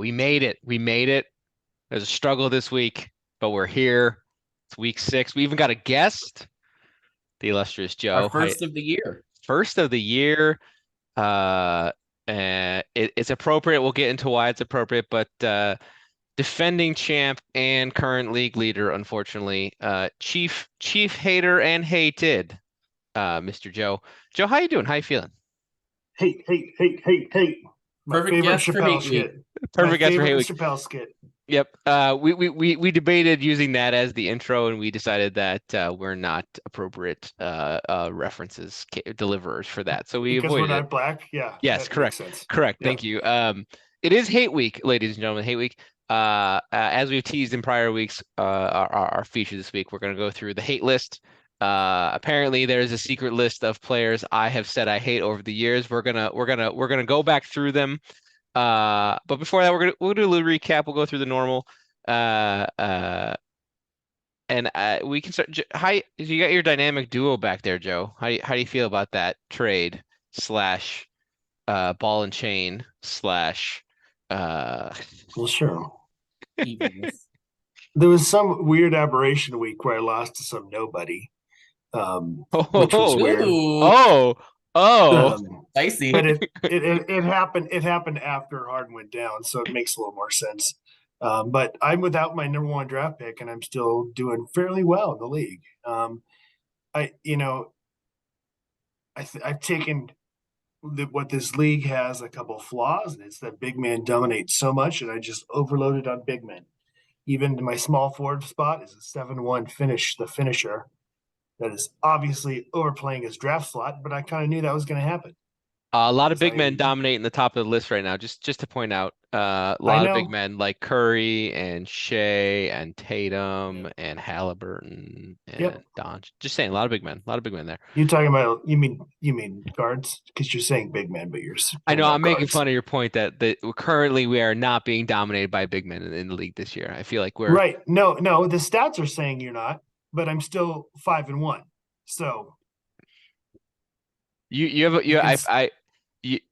We made it. We made it. There's a struggle this week, but we're here. It's week 6. We even got a guest, the illustrious Our Joe. Hi, first of the year. first of the year. Uh, and it's appropriate. We'll get into why it's appropriate, but defending champ and current league leader, unfortunately, chief hater and hated, Mr. Joe. Joe, how you doing? How you feeling? Hate. My Perfect favorite guest for Chappelle hate week. skit. My Perfect guess for hate favorite week. Chappelle skit. Yep. We debated using that as the intro, and we decided that we're not appropriate references deliverers for that, so we Because we're avoided it. not black. Yeah, Yes, that makes correct. sense. Correct. Yeah. Thank you. It is hate week, ladies and gentlemen. Hate week. As we've teased in prior weeks, our feature this week, we're going to go through the hate list. Apparently, there's a secret list of players I have said I hate over the years. We're gonna go back through them. But before that, we'll do a little recap. We'll go through the normal. Uh, uh, and we can start. How you got your dynamic duo back there, Joe? How do you feel about that trade slash ball and chain slash uh Well, sure. Evenness. There was some weird aberration week where I lost to some nobody, which was oh weird. Ooh, oh oh spicy. But it happened. It happened after Harden went down, so it makes a little more sense. But I'm without my number 1 draft pick, and I'm still doing fairly well in the league. I you know I've taken what this league has a couple of flaws, and it's that big man dominates so much, and I just overloaded on big men. Even my small forward spot is a 7-1 finish, the finisher. That is obviously overplaying his draft slot, but I kind of knew that was going to happen a lot of because big men dominating the top of the list right now. Just to point out, a I lot of big know. men like Curry and Shea and Tatum Yep. and Halliburton and Yep. Don. Just saying, a lot of big men there. You talking about you mean guards because you're saying big men, but you're I talking know I'm about making guards. fun of your point that currently we are not being dominated by big men in the league this year. I feel like we're Right. No, the stats are saying you're not, but I'm still 5-1. So you have you can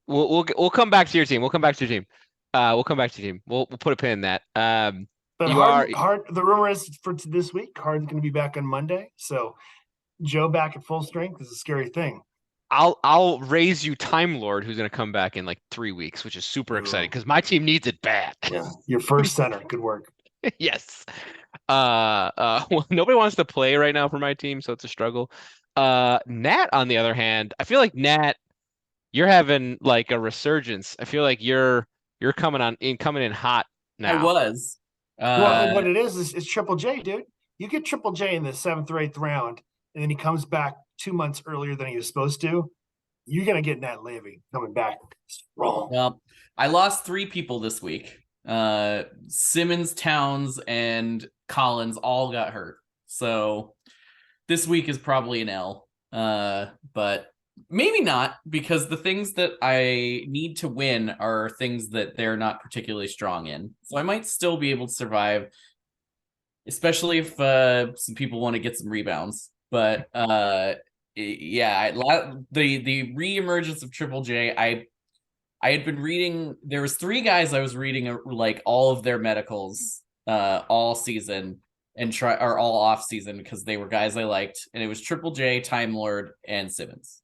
we'll come back to your team. We'll come back to your team. We'll come back to your team. We'll put a pin in that. but You are hard the rumor is for this week, Harden's gonna be back on Monday. So Joe back at full strength is a scary thing. I'll raise you Time Lord, who's gonna come back in like 3 weeks, which is super exciting Ooh. because my team needs it bad. Yeah. Your first center. Good work. Yes. Well, nobody wants to play right now for my team, so it's a struggle. Nat, on the other hand, I feel like Nat, you're having like a resurgence. I feel like you're coming in hot I now. was. Well, Uh, what it is Triple J, dude. You get Triple J in the 7th or 8th round, and then he comes back 2 months earlier than he was supposed to. You're gonna get Nat Levy coming back strong. well, I lost 3 people this week. Simmons, Towns, and Collins all got hurt. So this week is probably an L. But maybe not, because the things that I need to win are things that they're not particularly strong in. So I might still be able to survive, especially if some people want to get some rebounds. But yeah, the reemergence of Triple J, I had been reading. There was 3 guys I was reading like all of their medicals all season and all off season because they were guys I liked, and it was Triple J, Time Lord, and Simmons.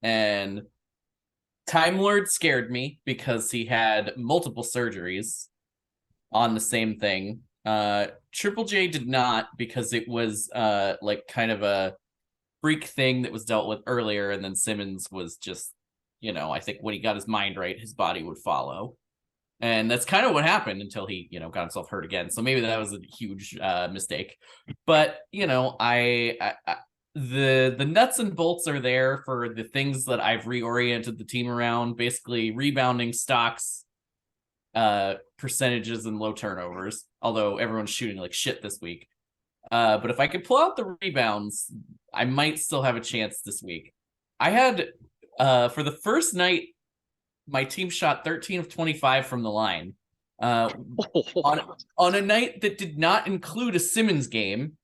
And Time Lord scared me because he had multiple surgeries on the same thing. Triple J did not, because it was like kind of a freak thing that was dealt with earlier, and then Simmons was just, I think when he got his mind right, his body would follow. And that's kind of what happened until he, got himself hurt again. So maybe that was a huge mistake. But, the nuts and bolts are there for the things that I've reoriented the team around, basically rebounding, stocks, percentages, and low turnovers, although everyone's shooting like shit this week. But if I could pull out the rebounds, I might still have a chance this week. I had, for the first night, my team shot 13 of 25 from the line. On a night that did not include a Simmons game,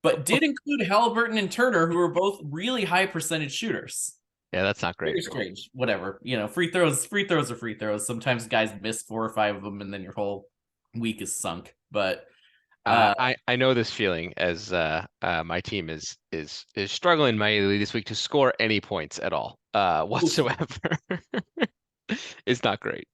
but did include Halliburton and Turner, who were both really high percentage shooters. Yeah, that's not Very great. strange. Whatever. Free throws are free throws. Sometimes guys miss 4 or 5 of them, and then your whole week is sunk. But I know this feeling as my team is struggling mightily this week to score any points at all whatsoever. It's not great.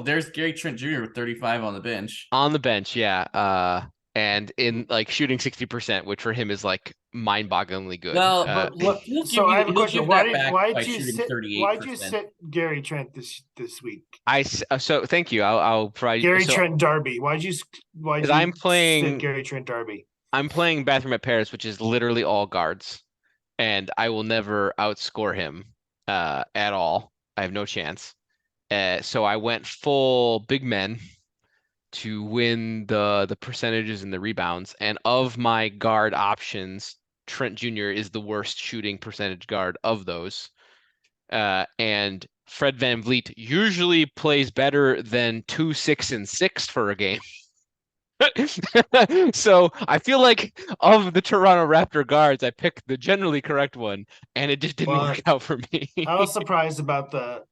there's Gary Trent Jr. with 35 on the bench. On the bench, yeah. And in like shooting 60%, which for him is like mind-bogglingly good. Well, but look, so I have a question. give that back by shooting 38%. Why'd you sit Gary Trent this week? So thank you. I'll provide Gary so, Trent Darby. Why'd you sit Gary Trent Darby? I'm playing Bathroom at Paris, which is literally all guards, and I will never outscore him at all. I have no chance. So I went full big men to win the percentages and the rebounds. And of my guard options, Trent Jr. is the worst shooting percentage guard of those. And Fred VanVleet usually plays better than 2, 6, and 6 for a game. So I feel like of the Toronto Raptor guards, I picked the generally correct one, and it just didn't work out for me. I was surprised about the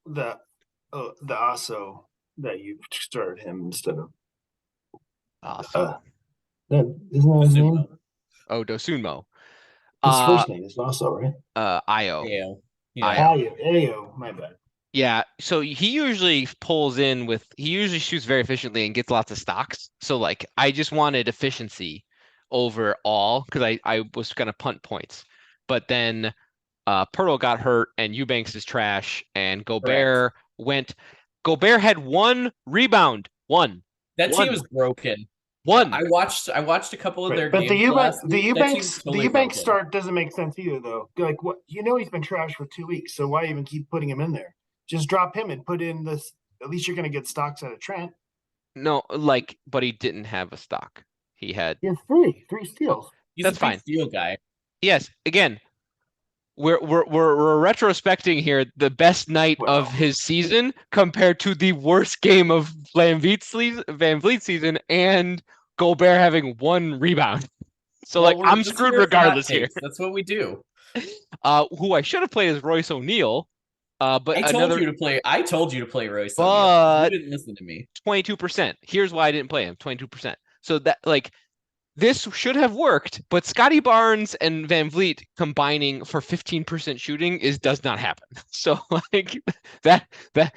Aso that you started him instead of Awesome. isn't that his name? Oh, Dosunmo. His first name is Aso, right? Io. Yeah. Ayo, my bad. Yeah, so he usually shoots very efficiently and gets lots of stocks. So like I just wanted efficiency overall because I was gonna punt points. But then Pirtle got hurt and Eubanks is trash and Gobert had 1 rebound. One. That team was broken. One. I watched a couple of their but games. The Eubanks start doesn't make sense either though. Like what he's been trashed for 2 weeks, so why even keep putting him in there? Just drop him and put in this. At least you're going to get stocks out of Trent. No, but he didn't have a stock. He had 3 steals. He's That's a big fine. steal guy. Yes, again, we're retrospecting here the best night of his season compared to the worst game of VanVleet's season, and Gobert having 1 rebound. So I'm screwed regardless here. That's what we do. Who I should have played is Royce O'Neal. But I told you to play Royce. But you didn't listen to me. 22%. Here's why I didn't play him. 22%. So that this should have worked, but Scotty Barnes and VanVleet combining for 15% shooting does not happen. So I'm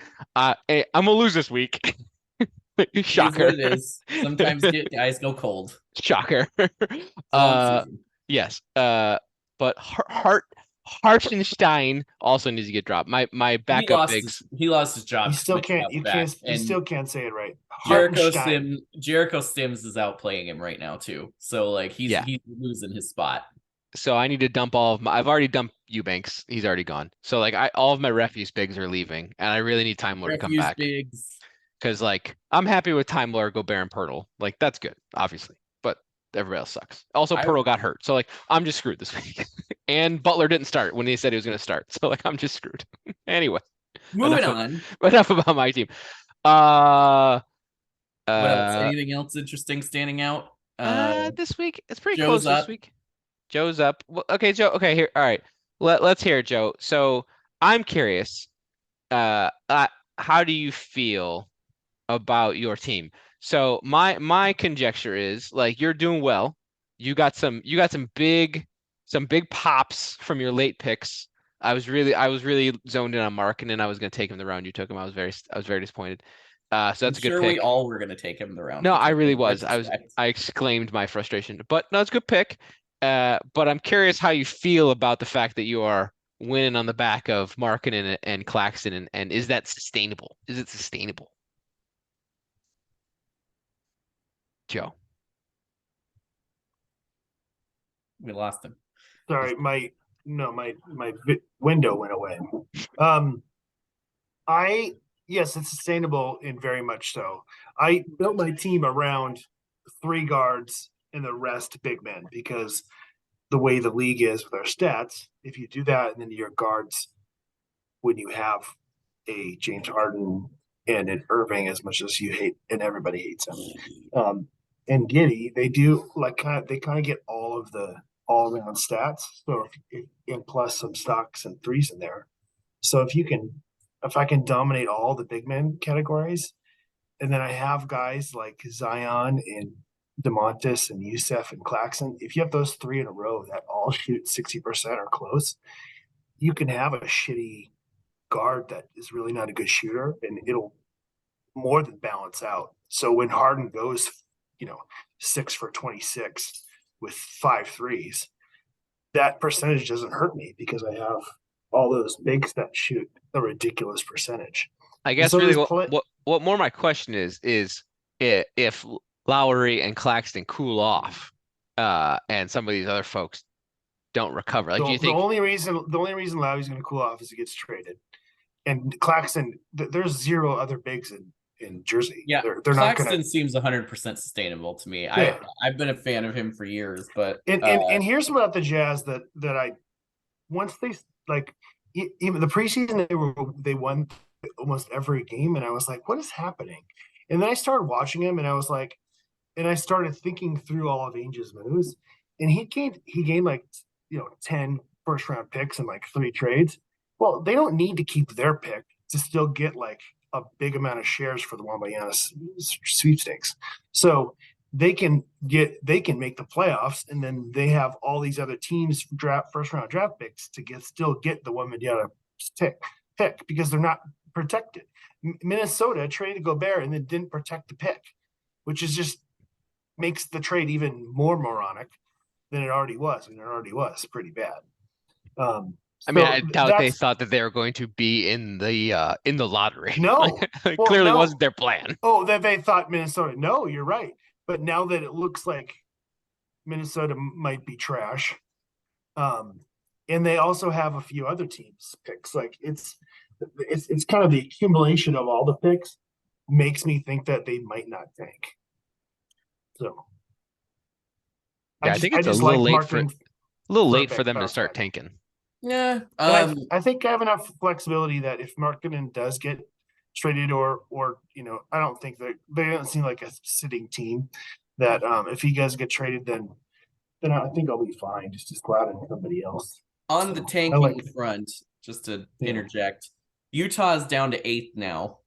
gonna lose this week. Shocker. It is. Sometimes guys go cold. Shocker. Yes. But Hartenstein also needs to get dropped. My backup bigs. He lost his job. You still can't say it right. Jericho Sims is outplaying him right now too. So he's losing his spot. So I need to dump I've already dumped Eubanks. He's already gone. So all of my refuse bigs are leaving, and I really need Time Lord to come back. Because I'm happy with Time Lord, Gobert, and Pirtle. That's good, obviously. But everybody else sucks. Also, Pirtle got hurt. So I'm just screwed this week. And Butler didn't start when he said he was going to start. So I'm just screwed. Anyway. Moving on. Enough about my team. What else? Anything else interesting standing out? This week it's pretty close this week. Joe's up. Well, okay, Joe. Okay, here. All right. Let's hear it, Joe. So I'm curious. How do you feel about your team? So my conjecture is you're doing well. You got some big pops from your late picks. I was really zoned in on Mark, and then I was going to take him the round you took him. I was very disappointed. So that's a good pick. We all were going to take him the round. No, I really was. I exclaimed my frustration, but no, it's a good pick. But I'm curious how you feel about the fact that you are winning on the back of Markkanen and Claxton, and is that sustainable? Is it sustainable? Joe. We lost him. Sorry, my window went away. Yes, it's sustainable and very much so. I built my team around 3 guards and the rest big men because the way the league is with our stats, if you do that and then your guards, when you have a James Harden and an Irving, as much as you hate and everybody hates him, and Giddey, they do they kind of get all of the all around stats. So and plus some stocks and threes in there. So if I can dominate all the big men categories, and then I have guys like Zion and DeMontis and Youssef and Claxton. If you have those three in a row that all shoot 60% or close, you can have a shitty guard that is really not a good shooter, and it'll more than balance out. So when Harden goes, 6 for 26 with 5 threes, that percentage doesn't hurt me because I have all those bigs that shoot a ridiculous percentage. I And guess so really there's play. what more my question is if Lowry and Claxton cool off, and some of these other folks don't recover. Like, do you The think? only reason Lowry's going to cool off is he gets traded, and Claxton. There's zero other bigs in Jersey. Yeah, They're not Claxton going to. seems 100% sustainable to me. Yeah. I've been a fan of him for years, but And here's about the Jazz that I once they like even the preseason they won almost every game, and I was like, what is happening? And then I started watching him, and I was like, and I started thinking through all of Ainge's moves, and he gained like 10 first round picks and like 3 trades. Well, they don't need to keep their pick to still get like a big amount of shares for the Wembanyama sweepstakes. So they can make the playoffs, and then they have all these other teams first round draft picks to still get the Wembanyama pick because they're not protected. Minnesota traded Gobert and then didn't protect the pick, which is just makes the trade even more moronic than it already was, and it already was pretty bad. I mean, I doubt they thought that they were going to be in the lottery. No, It clearly wasn't their plan. Oh, that they thought Minnesota. No, you're right. But now that it looks like Minnesota might be trash, and they also have a few other teams picks. Like it's kind of the accumulation of all the picks makes me think that they might not tank. So yeah, I think it's a little late for them to start tanking. Yeah, I think I have enough flexibility that if Markkanen does get traded, or I don't think that they don't seem like a sitting team. That if he does get traded, then I think I'll be fine. Just go out and somebody else. On the tanking front, just to interject, Utah is down to 8th now,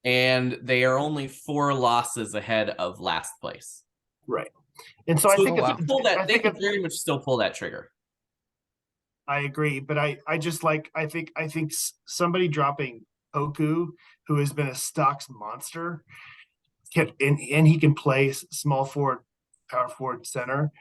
and they are only 4 losses ahead of last place. Right, and so I think they could very much still pull that trigger. I agree, but I think somebody dropping Poku, who has been a stocks monster, and he can play small forward, power forward, center.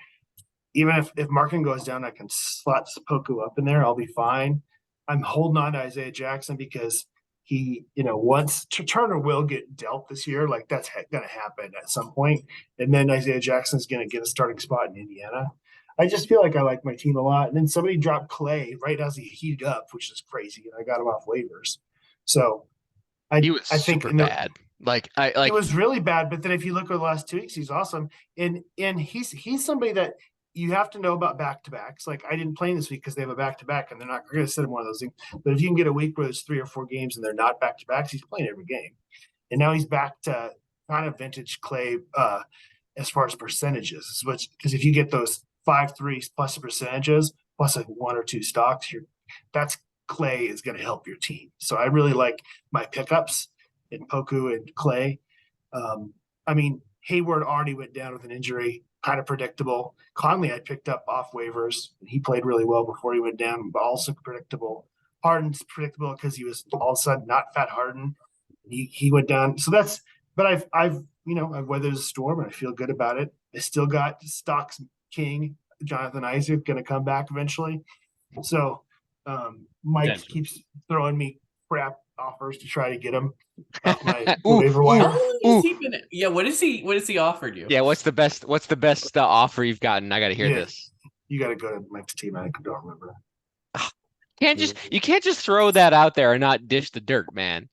Even if Markin goes down, I can slot Poku up in there. I'll be fine. I'm holding on to Isaiah Jackson because he, once Turner will get dealt this year, like that's going to happen at some point, and then Isaiah Jackson's going to get a starting spot in Indiana. I just feel like I like my team a lot. And then somebody dropped Clay right as he heated up, which is crazy, and I got him off waivers. So I think super bad. It was really bad. But then if you look at the last 2 weeks, he's awesome. And he's somebody that you have to know about back-to-backs. Like, I didn't play him this week because they have a back-to-back, and they're not going to sit him one of those things. But if you can get a week where there's 3 or 4 games and they're not back-to-backs, he's playing every game. And now he's back to kind of vintage Clay as far as percentages. Because if you get those 5 threes plus the percentages plus like 1 or 2 stocks, that's Clay is going to help your team. So I really like my pickups in Poku and Clay. I mean, Hayward already went down with an injury, kind of predictable. Conley I picked up off waivers, and he played really well before he went down, but also predictable. Harden's predictable because he was all of a sudden not Fat Harden. He went down. So that's, but I've weathered the storm, and I feel good about it. I still got stocks king Jonathan Isaac going to come back eventually. So Mike keeps throwing me crap offers to try to get him off my waiver wire. What is he offered you? Yeah, what's the best offer you've gotten? I got to hear this. You got to go to Mike's team. I don't remember. You can't just throw that out there and not dish the dirt, man.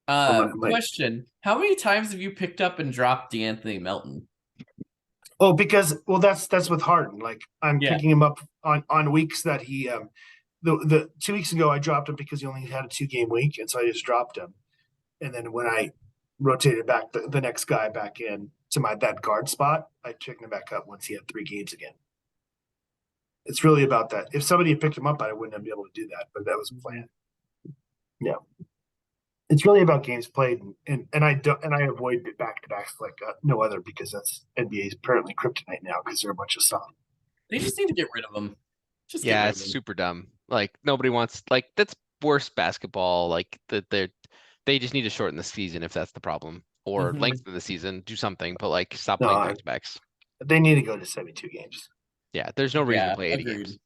Question: how many times have you picked up and dropped DeAnthony Melton? Oh, because that's with Harden. Like I'm picking him up on weeks that he the 2 weeks ago I dropped him because he only had a 2-game week, and so I just dropped him. And then when I rotated back the next guy back in to that guard spot, I'd pick him back up once he had 3 games again. It's really about that. If somebody had picked him up, I wouldn't have been able to do that, but that was the plan. Yeah. It's really about games played, and I avoid back to backs like no other, because that's NBA's apparently kryptonite now, because they're a bunch of stuff. They just need to get rid of them. Just get Yeah, rid it's of them. super dumb. Like nobody wants that's worse basketball. Like they just need to shorten the season if that's the problem, or Mhm. lengthen the season, do something, but like stop No, playing back to backs. They need to go to 72 games. Yeah, there's no reason Yeah, to play 80 agreed. games.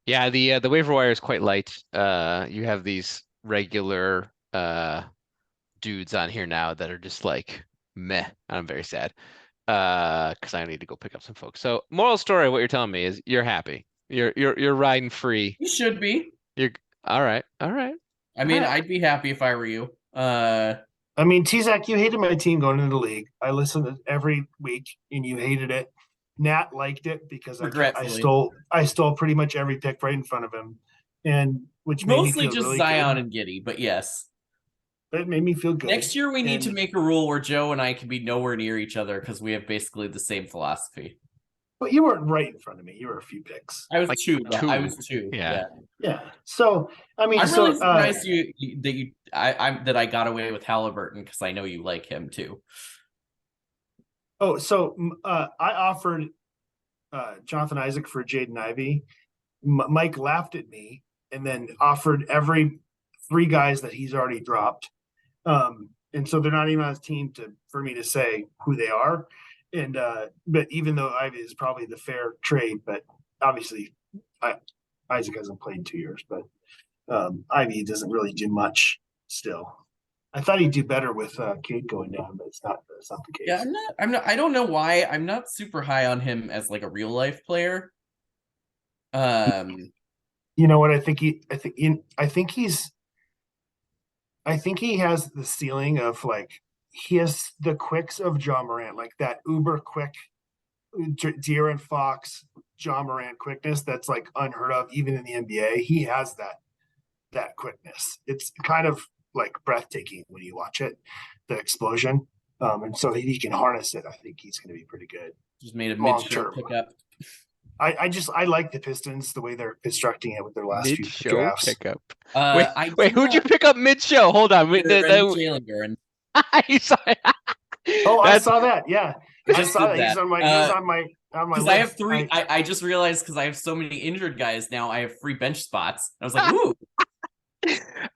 Yeah, the waiver wire is quite light. You have these regular dudes on here now that are just like meh. I'm very sad. Because I need to go pick up some folks. So moral story, what you're telling me is you're happy. You're riding free. You should be. You're all right. All right. I mean, All right. I'd be happy if I were you. I mean, Tezak, you hated my team going into the league. I listened to every week, and you hated it. Nat liked it because I Regretfully. stole pretty much every pick right in front of him, and which made me Mostly feel just really Zion good. and Giddy, but yes. That made me feel good. Next year we need to And- make a rule where Joe and I can be nowhere near each other because we have basically the same philosophy. But you weren't right in front of me. You were a few picks. I was Like two. two. I was two. Yeah. Yeah. So I mean, I'm so really surprised that I got away with Halliburton because I know you like him too. I offered Jonathan Isaac for Jaden Ivey. Mike laughed at me and then offered every 3 guys that he's already dropped. And so they're not even on his team for me to say who they are. And but even though Ivy is probably the fair trade, but obviously Isaac hasn't played in 2 years, but Ivy doesn't really do much still. I thought he'd do better with Cade going down, but that's not the case. Yeah, I'm not. I don't know why I'm not super high on him as like a real life player. You know what? I think he has the ceiling of like he has the quicks of Ja Morant, like that uber quick De'Aaron Fox, Ja Morant quickness that's like unheard of even in the NBA. He has that quickness. It's kind of like breathtaking when you watch it, the explosion. And so he can harness it. I think he's going to be pretty good. Just made a Long mid-show term. pickup. I like the Pistons the way they're constructing it with their last few Mid-show drafts. pickup. Wait, who'd you pick up mid-show? Hold on. Jalen Duren. I saw it. Oh, I saw that. Yeah, I Just saw did that. He's that. on my Because list. I have 3. I just realized because I have so many injured guys now, I have free bench spots. I was like, ooh.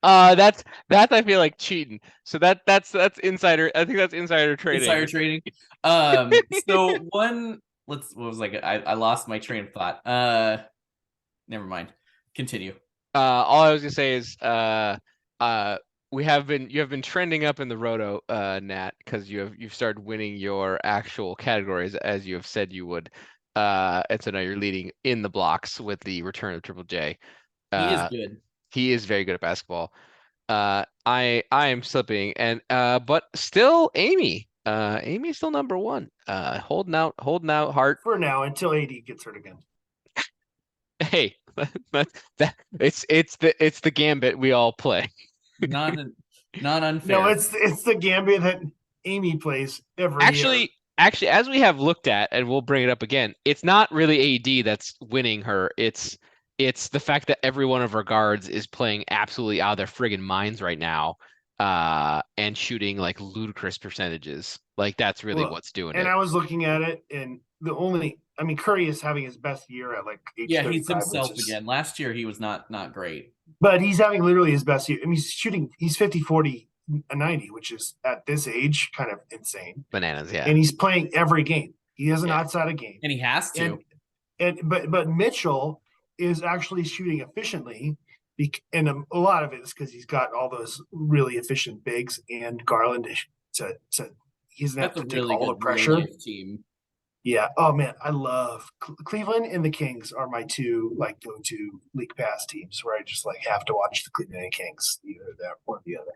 That's I feel like cheating. So that's insider. I think that's insider trading. Insider trading. So what was like I lost my train of thought. Never mind. Continue. All I was gonna say is you have been trending up in the roto, Nat, because you've started winning your actual categories as you have said you would. And so now you're leading in the blocks with the return of Triple J. He is good. He is very good at basketball. I am slipping, and but still Amy. Amy's still number 1. Holding out heart. For now until AD gets hurt again. Hey, it's the gambit we all play. Not unfair. No, it's the gambit that Amy plays every year. Actually, as we have looked at, and we'll bring it up again, it's not really AD that's winning her. It's the fact that every one of her guards is playing absolutely out of their friggin' minds right now, and shooting like ludicrous percentages. Like that's really what's doing it. And I was looking at it, and Curry is having his best year at like age 35, he's himself again. Last year he was not great. But he's having literally his best year. I mean, he's 50, 40, 90, which is at this age kind of insane. Bananas, yeah. And he's playing every game. He doesn't outside a game. And he has to. But Mitchell is actually shooting efficiently, and a lot of it is because he's got all those really efficient bigs and Garland to he's not to take all the pressure. Team. Yeah. Oh man, I love Cleveland and the Kings are my 2 like go-to league pass teams where I just like have to watch the Cleveland and Kings, either that or the other.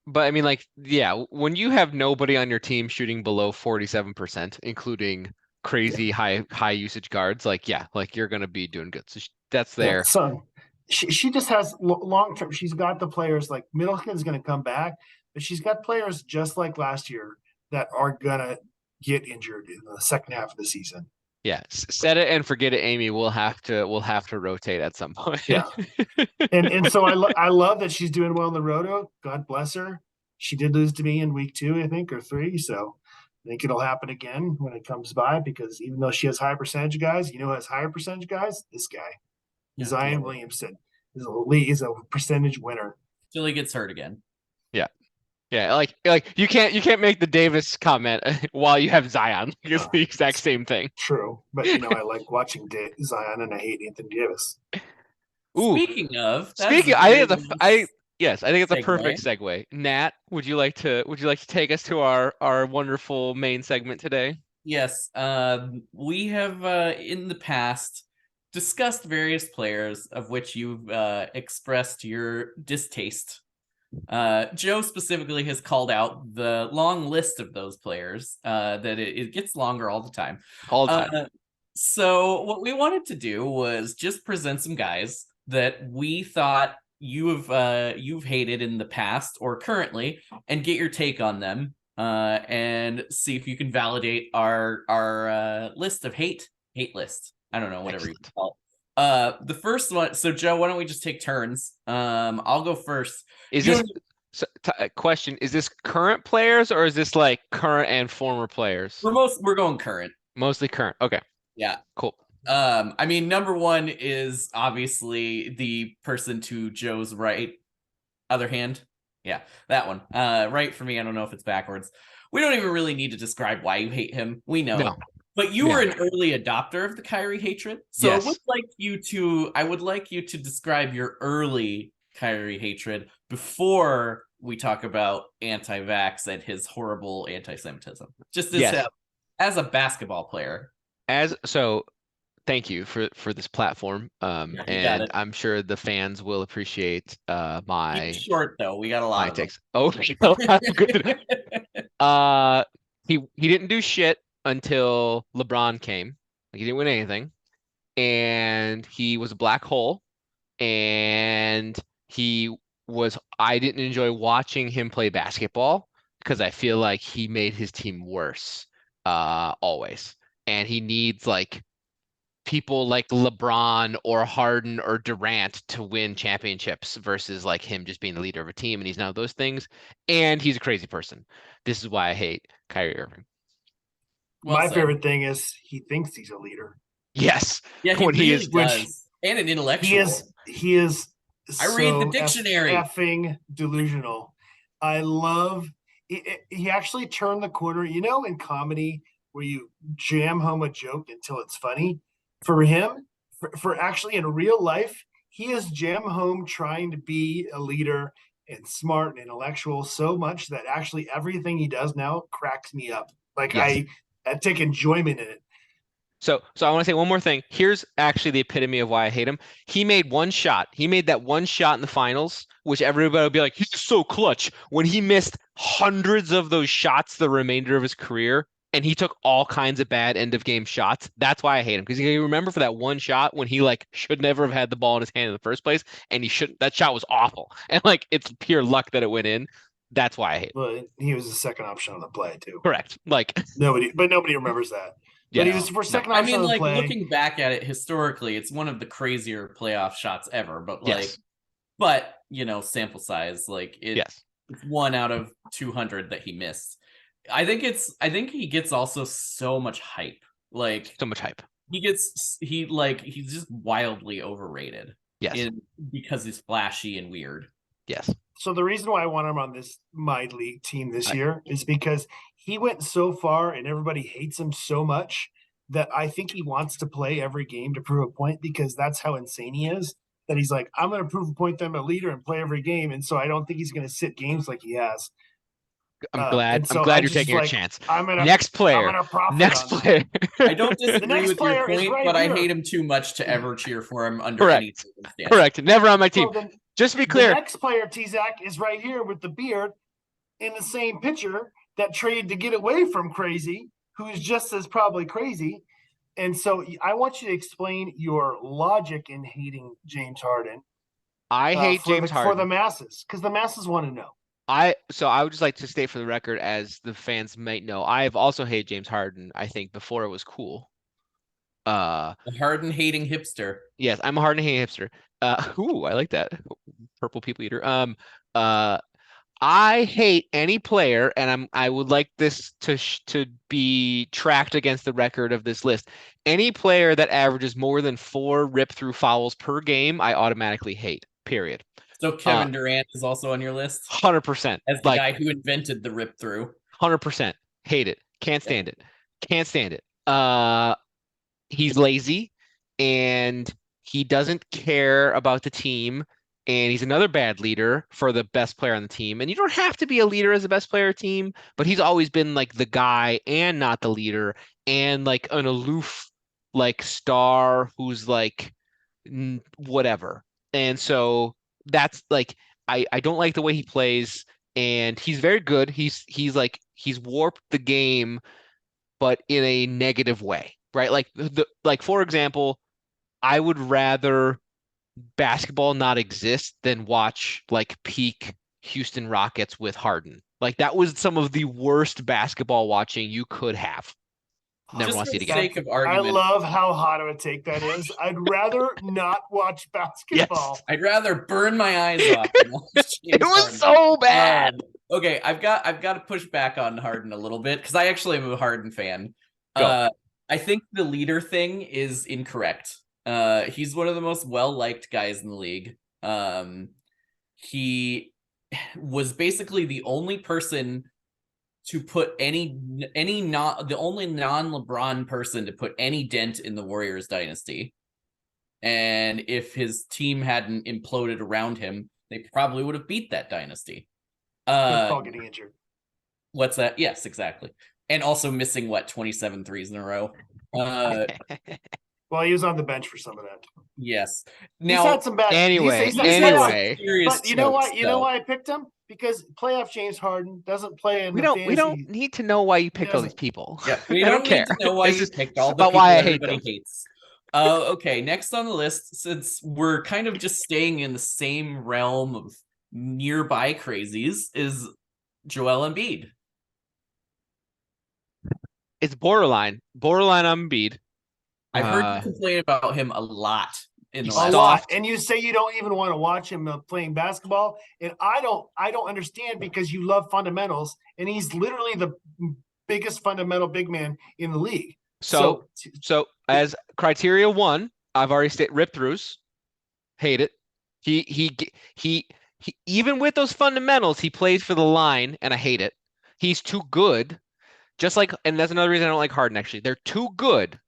But I mean, like, yeah, when you have nobody on your team shooting below 47%, including crazy high usage guards, like you're gonna be doing good. So that's there. Yeah, so she just has long term. She's got the players like Middleton's going to come back, but she's got players just like last year that are gonna get injured in the second half of the season. Yeah, set it and forget it, Amy. We'll have to rotate at some point. Yeah. And so I love that she's doing well in the roto. God bless her. She did lose to me in week 2, I think, or 3. So I think it'll happen again when it comes by, because even though she has high percentage guys, who has higher percentage guys? This guy, Zion Williamson, is a percentage winner. Till he gets hurt again. Yeah. Yeah, like you can't make the Davis comment while you have Zion. It's the exact same thing. True, but I like watching Zion, and I hate Anthony Davis. Ooh. Speaking of, I think it's a perfect segue. Nat, would you like to take us to our wonderful main segment today? Yes, we have in the past discussed various players of which you've expressed your distaste. Joe specifically has called out the long list of those players, that it gets longer all the time. So what we wanted to do was just present some guys that we thought you've hated in the past or currently, and get your take on them, and see if you can validate our list of hate list. I don't know, whatever you call it. The first one. So Joe, why don't we just take turns? I'll go first. Question, is this current players or is this like current and former players? We're going current. Mostly current. Okay. Yeah. Cool. I mean, number one is obviously the person to Joe's right, other hand. Yeah, that one. Right for me. I don't know if it's backwards. We don't even really need to describe why you hate him. We know. No. But you were an early adopter of the Kyrie hatred. So yes. I would like you to describe your early Kyrie hatred before we talk about anti-vax and his horrible anti-Semitism. Just as a basketball player. Thank you for this platform. And I'm sure the fans will appreciate my Keep short though. We got a lot of takes. Oh, good. He didn't do shit until LeBron came. Like, he didn't win anything, and he was a black hole, and I didn't enjoy watching him play basketball because I feel like he made his team worse always, and he needs like people like LeBron or Harden or Durant to win championships versus like him just being the leader of a team, and he's none of those things, and he's a crazy person. This is why I hate Kyrie Irving. My favorite thing is he thinks he's a leader. Yes. Yeah, he really does. And an intellectual. He is I read the dictionary. Effing delusional. I love he actually turned the corner. In comedy where you jam home a joke until it's funny. For him, for actually in real life, he is jam home trying to be a leader and smart and intellectual so much that actually everything he does now cracks me up. Like I take enjoyment in it. So I want to say one more thing. Here's actually the epitome of why I hate him. He made one shot. He made that one shot in the finals, which everybody would be like, he's so clutch. When he missed hundreds of those shots the remainder of his career, and he took all kinds of bad end of game shots. That's why I hate him, because you remember for that one shot when he like should never have had the ball in his hand in the first place, and that shot was awful, and like it's pure luck that it went in. That's why I hate him. Well, he was the second option on the play too. Correct. Like nobody remembers that. But he was for second option on the play. Looking back at it historically, it's one of the crazier playoff shots ever. But sample size, it's 1 out of 200 that he missed. I think he gets also so much hype. So much hype. He's just wildly overrated. Yes. Because he's flashy and weird. Yes. So the reason why I want him on this my league team this year is because he went so far and everybody hates him so much that I think he wants to play every game to prove a point, because that's how insane he is. That he's like, I'm going to prove a point that I'm a leader and play every game. And so I don't think he's going to sit games like he has. I'm glad you're taking a chance. Next player. I don't disagree with your point, but I hate him too much to ever cheer for him under any circumstance. Correct. Never on my team. Just to be clear. The next player, Tezak, is right here with the beard in the same picture that traded to get away from Crazy, who's just as probably crazy. And so I want you to explain your logic in hating James Harden. I hate James Harden for the masses, because the masses want to know. So I would just like to state for the record, as the fans might know, I have also hated James Harden, I think, before it was cool. A Harden hating hipster. Yes, I'm a Harden hating hipster. Ooh, I like that. Purple people eater. Uh, I hate any player, and I would like this to be tracked against the record of this list. Any player that averages more than 4 rip through fouls per game, I automatically hate. Period. So Uh, Kevin Durant is also on your list 100%. as the Like guy who invented the rip through. 100%. Hate it. Can't Yeah. stand it. Can't stand it. He's lazy and he doesn't care about the team. And he's another bad leader for the best player on the team. And you don't have to be a leader as the best player team, but he's always been like the guy and not the leader and like an aloof like star who's like whatever. And so that's like I don't like the way he plays, and he's very good. He's warped the game, but in a negative way, right? Like for example, I would rather basketball not exist than watch like peak Houston Rockets with Harden. Like that was some of the worst basketball watching you could have. Never Just want to for see it the again. sake of I argument, love how hot of a take that is. I'd rather not watch basketball. Yes. I'd rather burn my eyes off than watch It James was Harden. so bad. Okay, I've got to push back on Harden a little bit because I actually am a Harden fan. Go. I think the leader thing is incorrect. He's one of the most well-liked guys in the league. He was basically the only person to put any not the only non-LeBron person to put any dent in the Warriors dynasty. And if his team hadn't imploded around him, they probably would have beat that dynasty. Paul getting injured. What's that? Yes, exactly. And also missing 27 threes in a row. Well, he was on the bench for some of that. Yes. He's Now, had some bad. Anyway, he's had anyway. serious But you know chokes, what? You know though. why I picked him? Because playoff James Harden doesn't play in We the don't fantasy. need to know why you picked all these doesn't. people. Yeah, we I don't don't care. need to know why It's you just picked all the about people why I hate everybody them. hates. Okay, next on the list, since we're kind of just staying in the same realm of nearby crazies, is Joel Embiid. It's borderline on Embiid. I've heard you complain about him a lot in the He's last. A lot, soft. and you say you don't even want to watch him playing basketball, and I don't understand because you love fundamentals, and he's literally the biggest fundamental big man in the league. So as criteria 1, I've already stated rip throughs. Hate it. He even with those fundamentals, he plays for the line, and I hate it. He's too good. Just like, and that's another reason I don't like Harden, actually. They're too good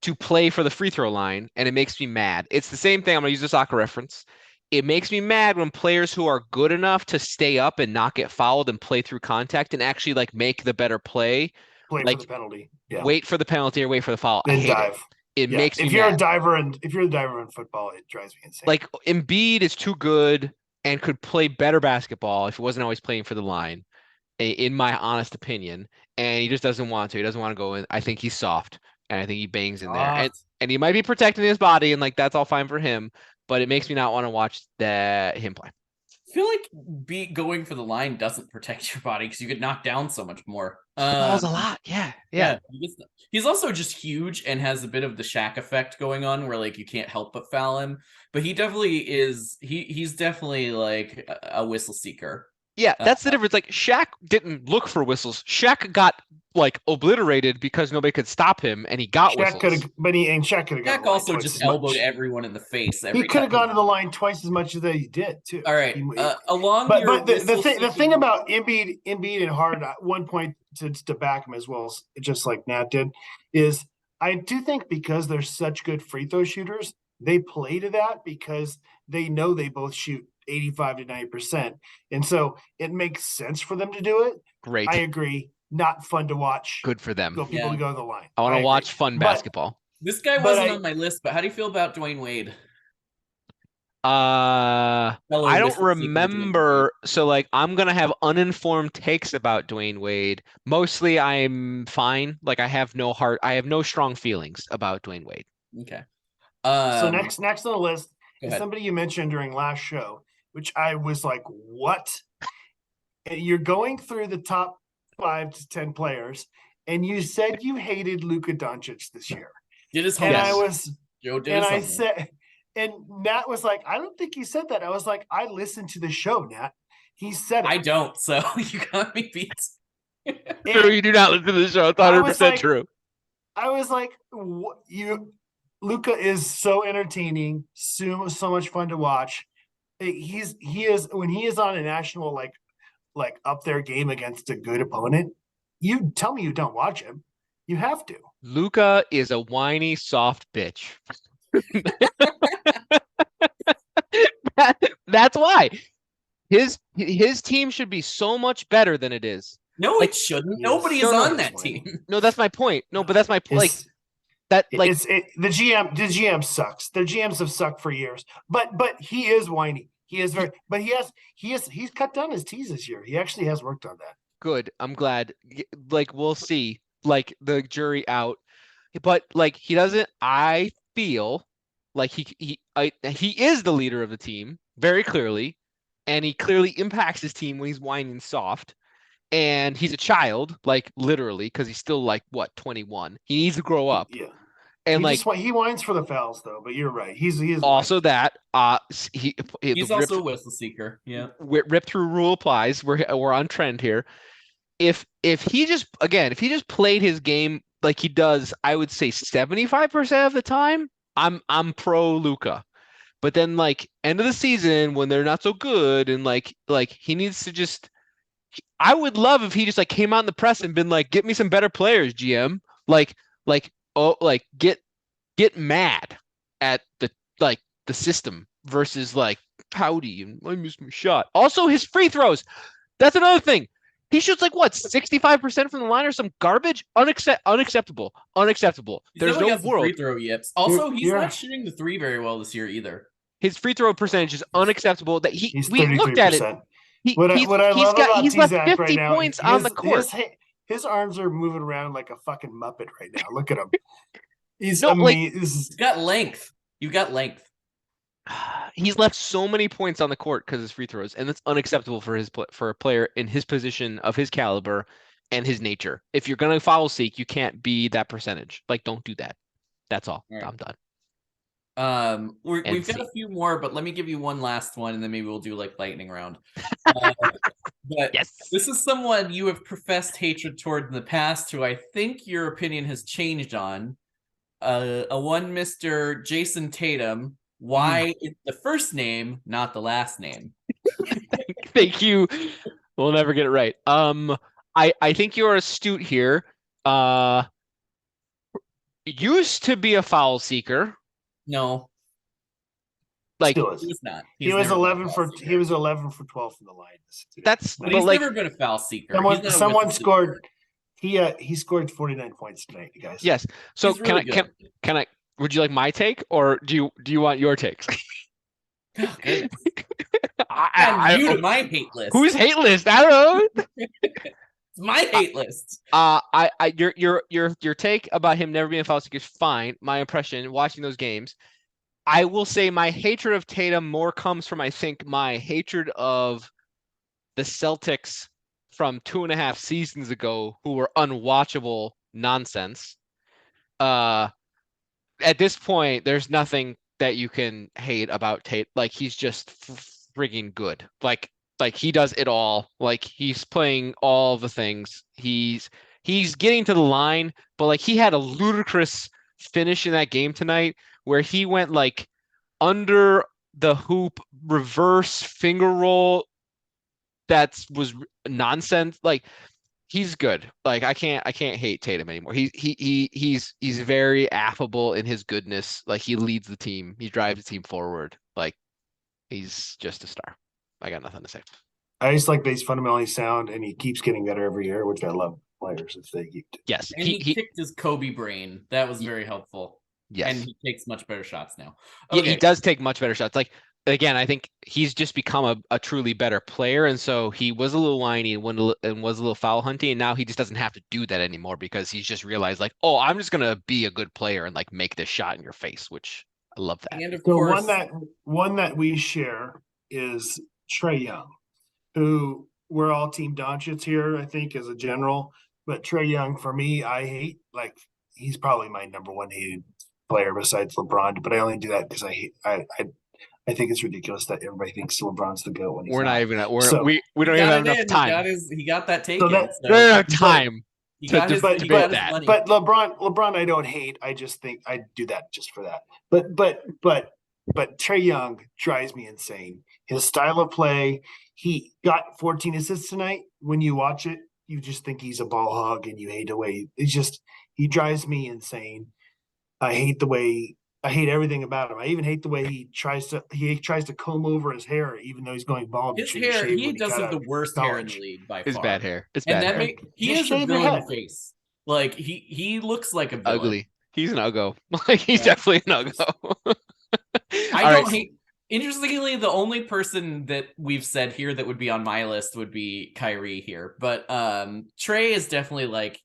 to play for the free throw line, and it makes me mad. It's the same thing. I'm going to use a soccer reference. It makes me mad when players who are good enough to stay up and not get fouled and play through contact and actually like make the better play, play like for the penalty. Yeah. wait for the penalty or wait for the foul. I Then hate dive. it. It makes me if you're mad. a diver and if you're a diver in football, it drives me insane. Like Embiid is too good and could play better basketball if he wasn't always playing for the line, in my honest opinion. And he just doesn't want to. He doesn't want to go in. I think he's soft, and I think he bangs in there. And he might be protecting his body, and like that's all fine for him. But it makes me not want to watch him play. I feel like going for the line doesn't protect your body because you get knocked down so much more. He falls a lot. Yeah. He's also just huge and has a bit of the Shaq effect going on where like you can't help but foul him. But he definitely is. He's definitely like a whistle seeker. Yeah, that's the difference. Like Shaq didn't look for whistles. Shaq got like obliterated because nobody could stop him, and he got whistles. Shaq could have gone. Shaq also just elbowed everyone in the face. He could have gone to the line twice as much as he did too. All right, but the thing about Embiid and Harden, at one point to back him as well as just like Nat did, is I do think because they're such good free throw shooters, they play to that because they know they both shoot 85 to 90%. And so it makes sense for them to do it. Great. I agree. Not fun to watch. Good for them. People to go to the line. I want to watch fun basketball. This guy wasn't on my list, but how do you feel about Dwayne Wade? I don't remember. So like I'm gonna have uninformed takes about Dwayne Wade. Mostly I'm fine. Like I have no strong feelings about Dwayne Wade. Okay. So next on the list is ahead. somebody you mentioned during last show, which I was like, what? you're going through the top 5 to 10 players, and you said you hated Luka Doncic this year. Did his And homework. I was, Joe did and his I homework. said, and Nat was like, I don't think he said that. I was like, I listened to the show, Nat. He said it. I don't, so you got me beat. True, you do not listen to the show. It's I 100% was like, true. what, Luka is so entertaining, so much fun to watch. He is when he is on a national like up their game against a good opponent. You tell me you don't watch him. You have to. Luca is a whiny, soft bitch. That's why his team should be so much better than it is. No, Like, it shouldn't. he Nobody is is so on much that whiny. team. No, that's my point. No, but that's my like His- that like the GM sucks. Their GMs have sucked for years. But he is whiny. He is very. But he's cut down his tees this year. He actually has worked on that. good. I'm glad. Like we'll see. Like the jury out. But like he doesn't. I feel like he is the leader of the team very clearly, and he clearly impacts his team when he's whining soft. And he's a child, like literally, because he's still like what 21. He needs to grow up. Yeah. And He whines for the fouls though. But you're right. He is also whiny. that he He's also a whistle seeker. Yeah. rip through rule applies. We're on trend here. If he just played his game like he does, I would say 75% of the time, I'm pro Luca. But then like end of the season when they're not so good and like he needs to just I would love if he just like came out in the press and been like, get me some better players, GM. Get mad at the system versus like pouty and I missed my shot. Also his free throws. That's another thing. He shoots like what 65% from the line or some garbage. Unacceptable. He's There's definitely no got some free world. throw yips. Also, he's You're- not shooting the 3 very well this year either. His free throw percentage is unacceptable. That He's we looked at it. 33%. What I He's love about left Tezak 50 right now, points on the court. his arms are moving around like a fucking muppet right now. Look at him. He's No, like- amazing. He's got length. You got length. He's left so many points on the court because of his free throws, and that's unacceptable for a player in his position of his caliber and his nature. If you're gonna foul seek, you can't be that percentage. Like, don't do that. That's all. All right. I'm done. We've got NC. a few more, but let me give you one last one, and then maybe we'll do like lightning round. But Yes. this is someone you have professed hatred toward in the past, who I think your opinion has changed on. A one Mr. Jason Tatum. Why is the first name, not the last name? Thank you. We'll never get it right. I think you're astute here. Used to be a foul seeker. No, Like Still he is. was not. He was 11 for 12 from the line. that's But but he's like never been a foul seeker. He's not a Someone whistle scored. He scored 49 points tonight, you guys. yes. seeker. So He's really good. can I would you like my take or do you want your takes? Oh, goodness. I- I'm new to my hate list. Who's hate list? I don't know. It's my hate list. Your take about him never being a foul seeker is fine. My impression watching those games, I will say my hatred of Tatum more comes from I think my hatred of the Celtics from 2.5 seasons ago, who were unwatchable nonsense. At this point, there's nothing that you can hate about Tate. Like he's just frigging good. Like he does it all. Like he's playing all the things. He's getting to the line, but like he had a ludicrous finish in that game tonight where he went like under the hoop reverse finger roll that was nonsense. Like he's good. Like I can't hate Tatum anymore. He's very affable in his goodness. Like he leads the team. He drives the team forward. Like he's just a star. I got nothing to say. I just like that he's fundamentally sound and he keeps getting better every year, which I love players if they keep. Yes, And he kicked his Kobe brain. That was very helpful. yes. And he takes much better shots now. Yeah, Okay. he does take much better shots. Like again, I think he's just become a truly better player, and so he was a little whiny and was a little foul hunting, and now he just doesn't have to do that anymore because he's just realized like, oh, I'm just gonna be a good player and like make this shot in your face, which I love that. And of So course, one that we share is Trey Young, who we're all Team Doncic here, I think, as a general. But Trae Young, for me, I hate, like, he's probably my number one hated player besides LeBron. But I only do that because I think it's ridiculous that everybody thinks LeBron's the GOAT when he's We're not not. even So we don't He even got have it enough in. time. He got that so taken. that, We don't So have time he to got his but that. money. but LeBron I don't hate. I just think I do that just for that. But Trae Young drives me insane. His style of play, he got 14 assists tonight. When you watch it, you just think he's a ball hog and you hate the way it's just he drives me insane. I hate everything about him. I even hate the way he tries to comb over his hair, even though he's going bald. His Should have hair, shaved he when he does got have out the of worst hair in the college. league by It's far. bad hair. It's And bad that hair. he Just is a shave your villain head. face. Like he looks like a villain. Ugly. He's an uggo. Like he's Yeah. definitely an uggo. I All don't right. hate. Interestingly, the only person that we've said here that would be on my list would be Kyrie here, but Trae is definitely like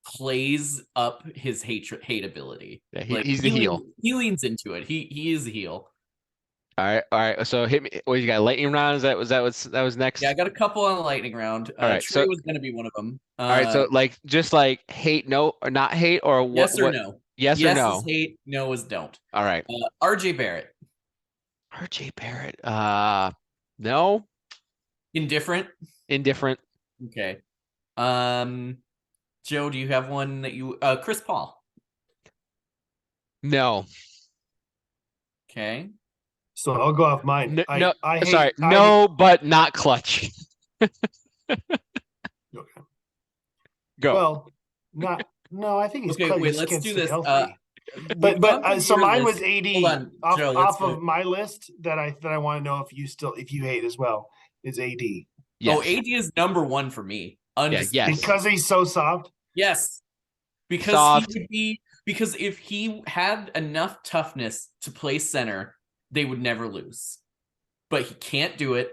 plays up his hateability. Yeah, Like he's the heel. He leans into it. He is a heel. All right. So hit me. What you got? Lightning round? That was next? Yeah, I got a couple on the lightning round. All right. Trey So was going to be one of them. all right. So like just like hate, no, or not hate, or what? Yes or no? Yes or no? Is hate. No is don't. All right. RJ Barrett. RJ Barrett. No. Indifferent. Indifferent. Okay. Joe, do you have one that you? Chris Paul. No. Okay. So I'll go off mine. No. I hate, sorry. No, but not clutch. Okay. Go. Well, not. No, I think he's Okay, cut. wait, He let's can't do stay this. healthy. We've gone through So your mine list. was AD Hold on, Joe, let's off go. of my list that I want to know if you hate as well is AD. Yes. Oh, AD is number one for me. Yes. Because he's so soft. Yes. Because Soft. he would be because if he had enough toughness to play center, they would never lose. But he can't do it,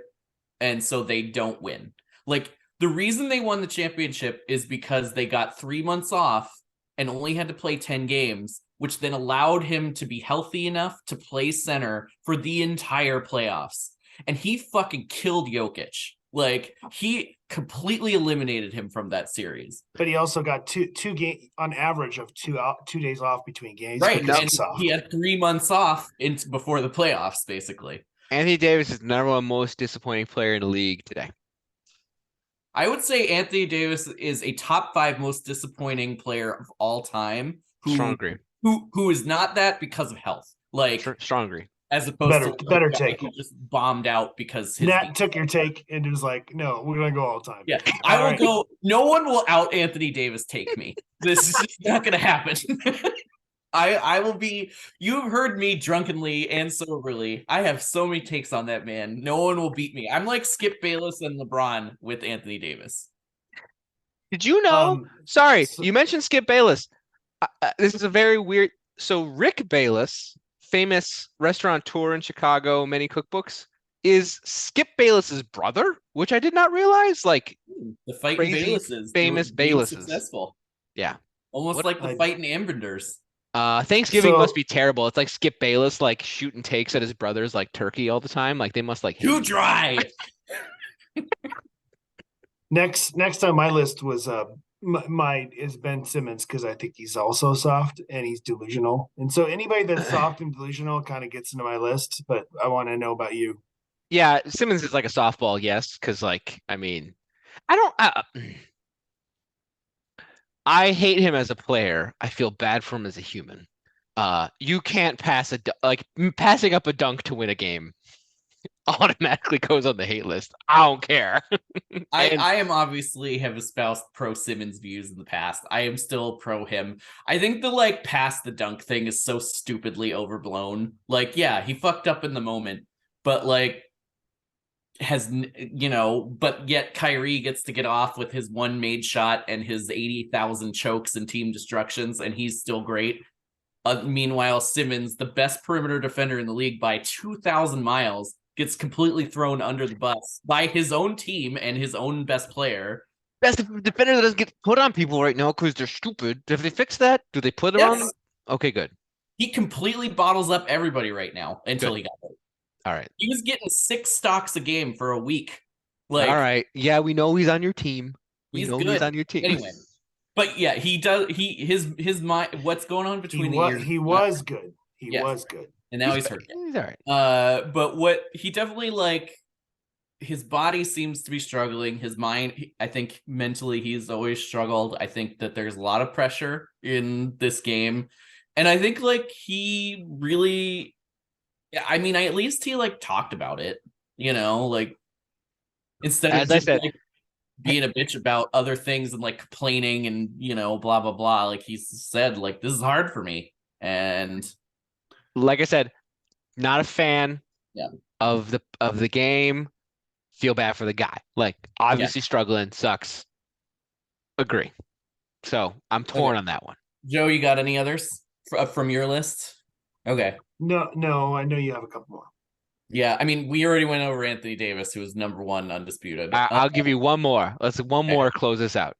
and so they don't win. Like the reason they won the championship is because they got 3 months off and only had to play 10 games, which then allowed him to be healthy enough to play center for the entire playoffs. And he fucking killed Jokic. Like he completely eliminated him from that series. But he also got two game on average of 2 days off between games. Right. Because And he's soft. he had 3 months off before the playoffs, basically. Anthony Davis is the number one most disappointing player in the league today. I would say Anthony Davis is a top 5 most disappointing player of all time. Strong agree. Who is not that because of health. Like strong agree. As opposed to better take. Who just bombed out because his Nat took your take and was like, "No, we're gonna go all the time." Yeah, I will go. No one will out Anthony Davis take me. This is just not going to happen. I will be. You have heard me drunkenly and soberly. I have so many takes on that man. No one will beat me. I'm like Skip Bayless and LeBron with Anthony Davis. Did you know? Sorry, you mentioned Skip Bayless. This is a very weird. So Rick Bayless, famous restaurateur in Chicago, many cookbooks, is Skip Bayless's brother, which I did not realize. Like the fight in Baylesses, famous Baylesses, successful. Yeah, almost like the fight in Ambenders. Thanksgiving must be terrible. It's like Skip Bayless like shooting takes at his brother's like turkey all the time. Like they must like too dry. Next on my list was mine is Ben Simmons because I think he's also soft and he's delusional. And so anybody that's soft and delusional kind of gets into my list. But I want to know about you. Yeah, Simmons is like a softball, yes, because like I mean, I don't. I hate him as a player. I feel bad for him as a human. You can't pass passing up a dunk to win a game automatically goes on the hate list. I don't care. I am obviously have espoused pro Simmons views in the past. I am still pro him. I think the like pass the dunk thing is so stupidly overblown. Like, yeah, he fucked up in the moment, but like but yet Kyrie gets to get off with his one made shot and his 80,000 chokes and team destructions, and he's still great. Meanwhile, Simmons, the best perimeter defender in the league by 2,000 miles, gets completely thrown under the bus by his own team and his own best player. Best defender that doesn't get put on people right now because they're stupid. Have they fixed that? Do they put it on them? Okay, good. He completely bottles up everybody right now until he got hurt. All right. He was getting 6 stocks a game for a week Like, All right. Yeah, we know he's on your team. We he's know good. he's on your team. Anyway, but yeah, he does. His mind. What's going on between the ears? He was good. He Yeah. was good. And now He's he's hurt. He's all right. But what he definitely like. His body seems to be struggling. His mind, I think mentally, he's always struggled. I think that there's a lot of pressure in this game. And I think like he really, I mean, at least he like talked about it, like instead of As I just said, like being a bitch about other things and like complaining and, blah, blah, blah. Like he said, like, this is hard for me. And like I said, not a fan of the game. Feel bad for the guy. Like, obviously struggling, sucks. Agree. So I'm torn on that one. Joe, you got any others from your list? Okay. No, I know you have a couple more. Yeah, I mean, we already went over Anthony Davis, who was number one undisputed. I'll give you one more. Let's one more close this out.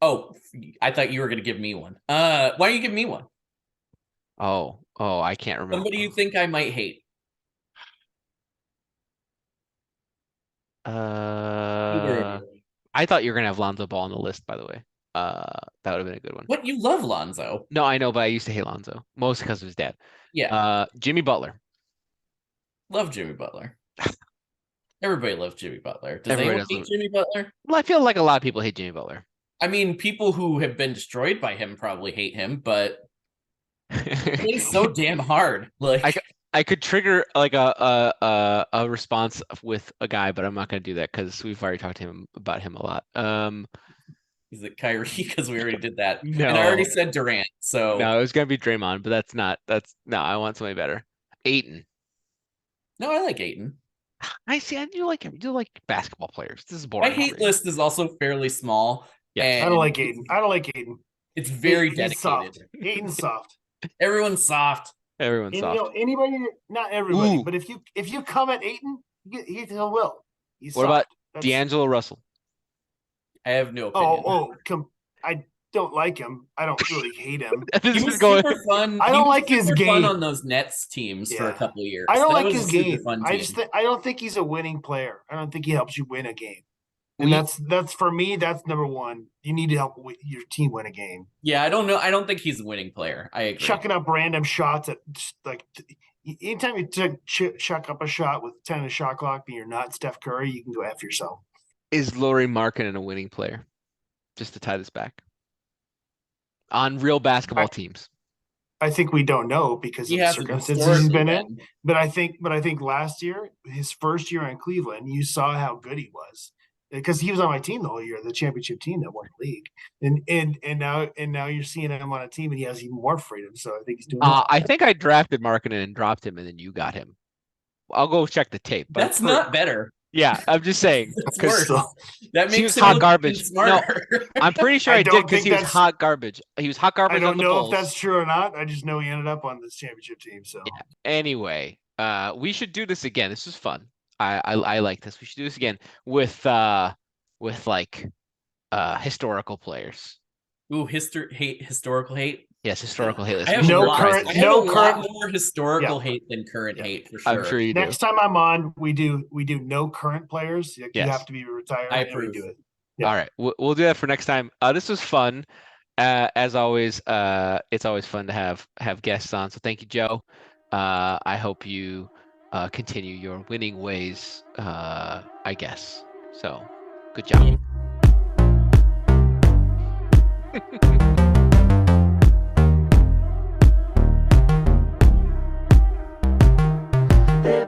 Oh, I thought you were going to give me one. Why don't you give me one? Oh, I can't remember. Somebody you think I might hate? I thought you were gonna have Lonzo Ball on the list, by the way. That would have been a good one. What? You love Lonzo? No, I know, but I used to hate Lonzo, mostly because of his dad. Yeah. Jimmy Butler. Love Jimmy Butler. Everybody loves Jimmy Butler. Does Everybody anyone hate Jimmy Butler? Well, I feel like a lot of people hate Jimmy Butler. I mean, people who have been destroyed by him probably hate him, but he's so damn hard. Like I could trigger like a response with a guy, but I'm not gonna do that because we've already talked to him about him a lot. Is it Kyrie? Because we already did that. No. And I already said Durant. So no, it was gonna be Draymond, but no. I want somebody better. Ayton. No, I like Ayton. I see. I do like him. You do like basketball players. This is boring. My hate list is also fairly small. Yes. I don't like Ayton. It's very He's dedicated. soft. Ayton's soft. Everyone's soft. Everyone's soft. Anybody, not everybody, Ooh. but if you come at Ayton, he will. He's What soft. about D'Angelo Russell? I have no opinion. I don't like him. I don't really hate him. He was super fun. I don't like his game. Fun on those Nets teams for a couple of years. I don't like his game. I don't think he's a winning player. I don't think he helps you win a game. And that's for me. That's number one. You need to help your team win a game. Yeah, I don't know. I don't think he's a winning player. I agree. Chucking up random shots at like anytime you chuck up a shot with 10 a shot clock, and you're not Steph Curry, you can go after yourself. Is Lauri Markkanen a winning player? Just to tie this back on real basketball teams. I think we don't know because of the circumstances he's been in. But I think last year, his first year in Cleveland, you saw how good he was because he was on my team the whole year, the championship team that won the league. And now you're seeing him on a team and he has even more freedom. So I think he's doing. I think I drafted Markkanen and dropped him, and then you got him. I'll go check the tape. But that's not better. Yeah, I'm just saying. Worse. That makes him hot garbage. No, smarter. I'm pretty sure I did because he was hot garbage. He was hot garbage. I don't on the know Bulls. if that's true or not. I just know he ended up on this championship team. So anyway, we should do this again. This is fun. I like this. We should do this again with like historical players. Ooh, historical hate. Yes, historical hate. I have a lot more historical hate than current hate for sure. I'm sure you do. Next time I'm on, we do no current players. You have to be retired. I approve. We do it. Yeah. All right, we'll do that for next time. This was fun. As always, it's always fun to have guests on. So thank you, Joe. I hope you continue your winning ways. I guess. So, good job. They're